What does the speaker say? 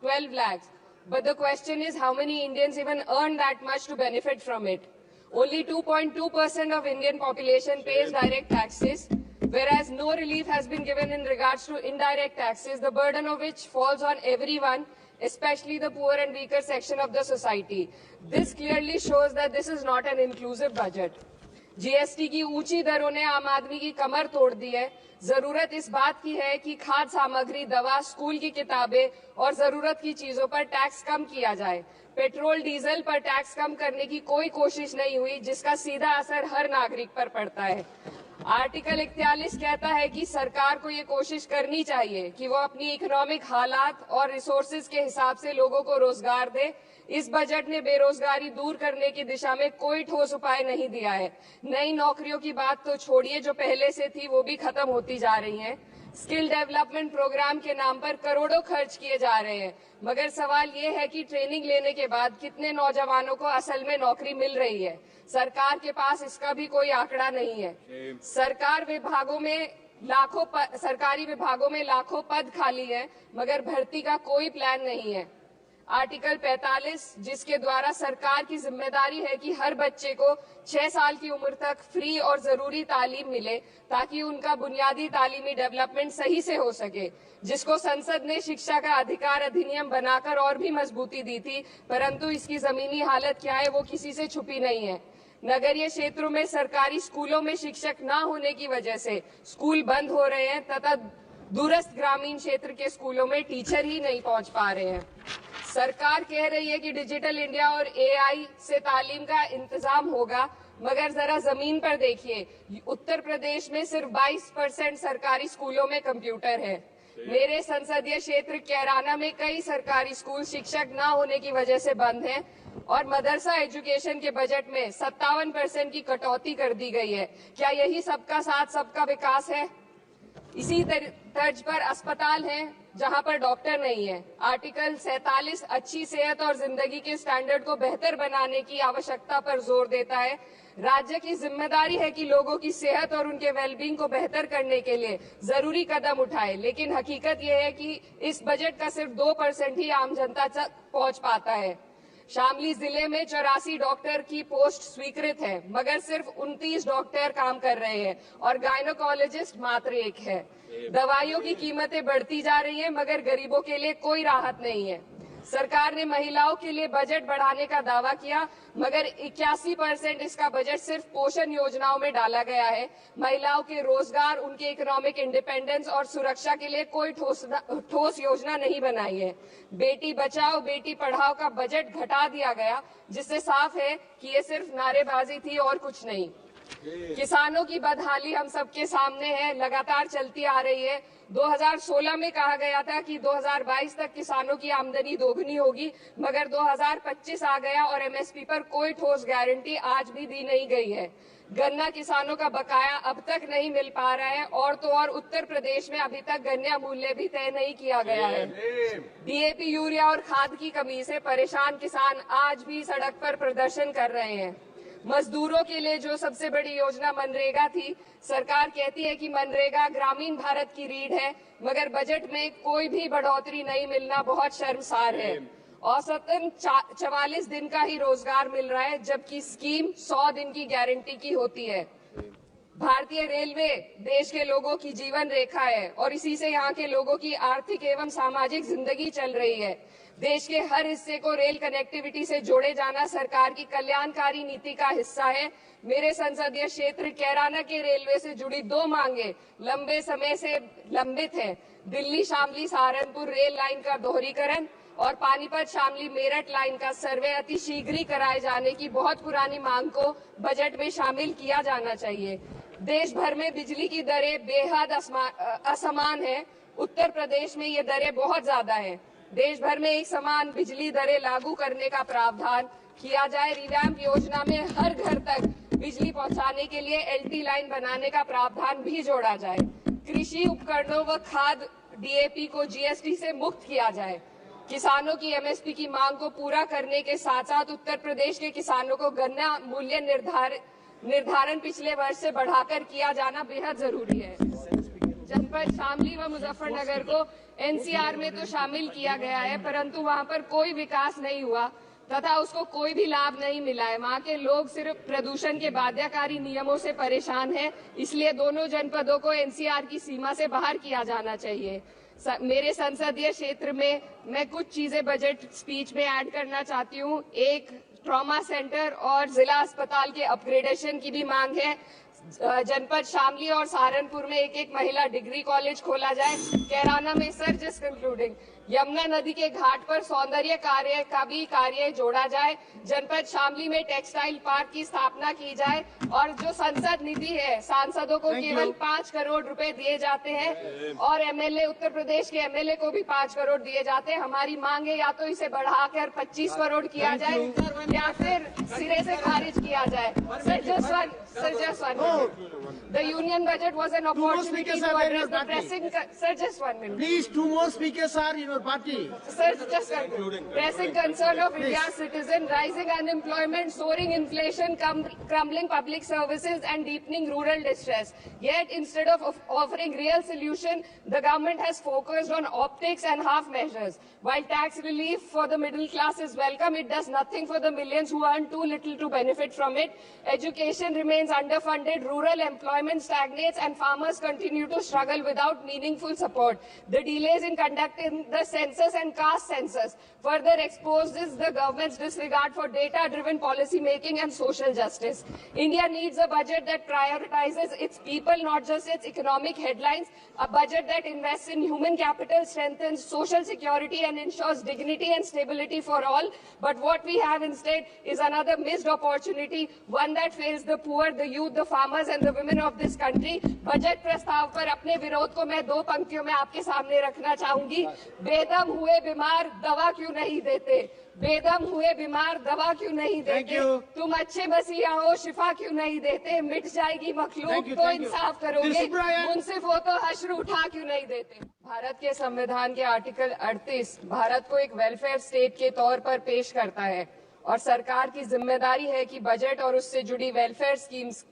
12 lakhs. But the question is, how many Indians even earn that much to benefit from it? Only 2.2% of Indian population pays direct taxes, whereas no relief has been given in regards to indirect taxes, the burden of which falls on everyone, especially the poor and weaker section of the society. This clearly shows that this is not an inclusive budget. GST की ऊंची दरों ने आम आदमी की कमर तोड़ दी है। जरूरत इस बात की है कि खाद्य सामग्री, दवा, स्कूल की किताबें और जरूरत की चीजों पर टैक्स कम किया जाए। पेट्रोल डीजल पर टैक्स कम करने की कोई कोशिश नहीं हुई, जिसका सीधा असर हर नागरिक पर पड़ता है। आर्टिकल 41 कहता है कि सरकार को ये कोशिश करनी चाहिए कि वो अपनी इकोनॉमिक हालात और रिसोर्सेज के हिसाब से लोगों को रोजगार दे। इस बजट ने बेरोजगारी दूर करने की दिशा में कोई ठोस उपाय नहीं दिया है। नई नौकरियों की बात तो छोड़िए, जो पहले से थी वो भी खत्म होती जा रही हैं। स्किल डेवलपमेंट प्रोग्राम के नाम पर करोड़ों खर्च किए जा रहे हैं, मगर सवाल ये है कि ट्रेनिंग लेने के बाद कितने नौजवानों को असल में नौकरी मिल रही है। सरकार के पास इसका भी कोई आंकड़ा नहीं है। सरकारी विभागों में लाखों पद खाली हैं, मगर भर्ती का कोई प्लान नहीं है। आर्टिकल 45, जिसके द्वारा सरकार की जिम्मेदारी है कि हर बच्चे को 6 साल की उम्र तक फ्री और जरूरी तालीम मिले, ताकि उनका बुनियादी तालीमी डेवलपमेंट सही से हो सके, जिसको संसद ने शिक्षा का अधिकार अधिनियम बनाकर और भी मजबूती दी थी, परंतु इसकी जमीनी हालत क्या है वो किसी से छुपी नहीं है। नगरीय क्षेत्रों में सरकारी स्कूलों में शिक्षक न होने की वजह से स्कूल बंद हो रहे हैं तथा दूरस्थ ग्रामीण क्षेत्र के स्कूलों में टीचर ही नहीं पहुंच पा रहे हैं। सरकार कह रही है कि डिजिटल इंडिया और एआई से तालीम का इंतजाम होगा, मगर जरा जमीन पर देखिए, उत्तर प्रदेश में सिर्फ 22% सरकारी स्कूलों में कंप्यूटर है। मेरे संसदीय क्षेत्र कैराना में कई सरकारी स्कूल शिक्षक न होने की वजह से बंद हैं और मदरसा एजुकेशन के बजट में 57% की कटौती कर दी गई है। क्या यही सबका साथ सबका विकास है? इसी तर्ज पर अस्पताल हैं जहां पर डॉक्टर नहीं है। आर्टिकल 47 अच्छी सेहत और जिंदगी के स्टैंडर्ड को बेहतर बनाने की आवश्यकता पर जोर देता है। राज्य की जिम्मेदारी है कि लोगों की सेहत और उनके वेलबींग को बेहतर करने के लिए जरूरी कदम उठाए, लेकिन हकीकत यह है कि इस बजट का सिर्फ 2% ही आम जनता तक पहुंच पाता है। शामली जिले में 84 डॉक्टर की पोस्ट स्वीकृत है, मगर सिर्फ 29 डॉक्टर काम कर रहे हैं और गायनोकोलॉजिस्ट मात्र 1 है। दवाइयों की कीमतें बढ़ती जा रही हैं, मगर गरीबों के लिए कोई राहत नहीं है। सरकार ने महिलाओं के लिए बजट बढ़ाने का दावा किया, मगर 81% इसका बजट सिर्फ पोषण योजनाओं में डाला गया है। महिलाओं के रोजगार, उनके इकोनॉमिक इंडिपेंडेंस और सुरक्षा के लिए कोई ठोस योजना नहीं बनाई है। बेटी बचाओ बेटी पढ़ाओ का बजट घटा दिया गया, जिससे साफ है कि ये सिर्फ नारेबाजी थी और कुछ नहीं। किसानों की बदहाली हम सबके सामने है, लगातार चलती आ रही है। 2016 में कहा गया था कि 2022 तक किसानों की आमदनी दोगुनी होगी, मगर 2025 आ गया और एमएसपी पर कोई ठोस गारंटी आज भी दी नहीं गई है। गन्ना किसानों का बकाया अब तक नहीं मिल पा रहा है और तो और उत्तर प्रदेश में अभी तक गन्ना मूल्य भी तय नहीं किया गया है। डीएपी, यूरिया और खाद की कमी से परेशान किसान आज भी सड़क पर प्रदर्शन कर रहे हैं। मजदूरों के लिए जो सबसे बड़ी योजना मनरेगा थी, सरकार कहती है कि मनरेगा ग्रामीण भारत की रीढ़ है, मगर बजट में कोई भी बढ़ोतरी नहीं मिलना बहुत शर्मसार है। औसतन 44 दिन का ही रोजगार मिल रहा है, जबकि स्कीम 100 दिन की गारंटी की होती है। भारतीय रेलवे देश के लोगों की जीवन रेखा है और इसी से यहाँ के लोगों की आर्थिक एवं सामाजिक जिंदगी चल रही है। देश के हर हिस्से को रेल कनेक्टिविटी से जोड़े जाना सरकार की कल्याणकारी नीति का हिस्सा है। मेरे संसदीय क्षेत्र कैराना के रेलवे से जुड़ी 2 मांगे लंबे समय से लंबित है। दिल्ली शामली सहारनपुर रेल लाइन का दोहरीकरण और पानीपत शामली मेरठ लाइन का सर्वे अति शीघ्र ही कराए जाने की बहुत पुरानी मांग को बजट में शामिल किया जाना चाहिए। देश भर में बिजली की दरें बेहद असमान है। उत्तर प्रदेश में ये दरें बहुत ज्यादा है। देश भर में एक समान बिजली दरें लागू करने का प्रावधान किया जाए। रिवैम्प योजना में हर घर तक बिजली पहुंचाने के लिए एलटी लाइन बनाने का प्रावधान भी जोड़ा जाए। कृषि उपकरणों व खाद डीएपी को जीएसटी से मुक्त किया जाए। किसानों की एमएसपी की मांग को पूरा करने के साथ साथ उत्तर प्रदेश के किसानों को गन्ना मूल्य निर्धारण पिछले वर्ष से बढ़ाकर किया जाना बेहद जरूरी है। जनपद शामली व मुजफ्फरनगर को एनसीआर में तो शामिल किया गया है, परंतु वहां पर कोई विकास नहीं हुआ तथा उसको कोई भी लाभ नहीं मिला है। वहां के लोग सिर्फ प्रदूषण के बाध्यकारी नियमों से परेशान हैं, इसलिए दोनों जनपदों को एनसीआर की सीमा से बाहर किया जाना चाहिए। मेरे संसदीय क्षेत्र में मैं कुछ चीजें बजट स्पीच में ऐड करना चाहती हूँ। एक, ट्रॉमा सेंटर और जिला अस्पताल के अपग्रेडेशन की भी मांग है। जनपद शामली और सहारनपुर में एक महिला डिग्री कॉलेज खोला जाए। कैराना में, सर जस्ट कंक्लूडिंग, यमुना नदी के घाट पर सौंदर्य कार्य का भी कार्य जोड़ा जाए। जनपद शामली में टेक्सटाइल पार्क की स्थापना की जाए और जो संसद निधि है, सांसदों को केवल 5 करोड़ रुपए दिए जाते हैं और एमएलए, उत्तर प्रदेश के एमएलए को भी 5 करोड़ दिए जाते हैं। हमारी मांग है या तो इसे बढ़ाकर 25 करोड़ किया जाए या फिर सिरे से खारिज किया जाए। Sir just one The union budget was an opportunity to address the pressing. Sir, just 1 minute. Please, 2 more speakers are in your party. Sir, just pressing concern of India's citizen, rising unemployment, soaring inflation, crumbling public services, and deepening rural distress. Yet, instead of offering real solution, the government has focused on optics and half measures. While tax relief for the middle class is welcome, it does nothing for the millions who earn too little to benefit from it. Education remains underfunded, rural employment stagnates, and farmers continue to struggle without meaningful support. The delays in conducting the census and caste census further exposes the government's disregard for data-driven policy making and social justice. India needs a budget that prioritizes its people, not just its economic headlines. A budget that invests in human capital, strengthens social security, and ensures dignity and stability for all. But what we have instead is another missed opportunity, one that fails the poor, the youth, the farmers, and the women of this country. Budget प्रस्ताव पर अपने विरोध को मैं 2 पंक्तियों में आपके सामने रखना चाहूंगी। बेदम हुए बीमार दवा क्यों नहीं देते? बेदम हुए बीमार दवा क्यों नहीं देते? तुम अच्छे मसीहा हो, शिफा क्यों नहीं देते? मिट जाएगी मखलूक तो इंसाफ करोगे, मुनसिफ हो तो हश्र उठा क्यों नहीं देते? भारत के संविधान के आर्टिकल 38 भारत को एक वेलफेयर स्टेट के तौर पर पेश करता है और सरकार की जिम्मेदारी है कि बजट और उससे जुड़ी वेलफेयर स्कीम्स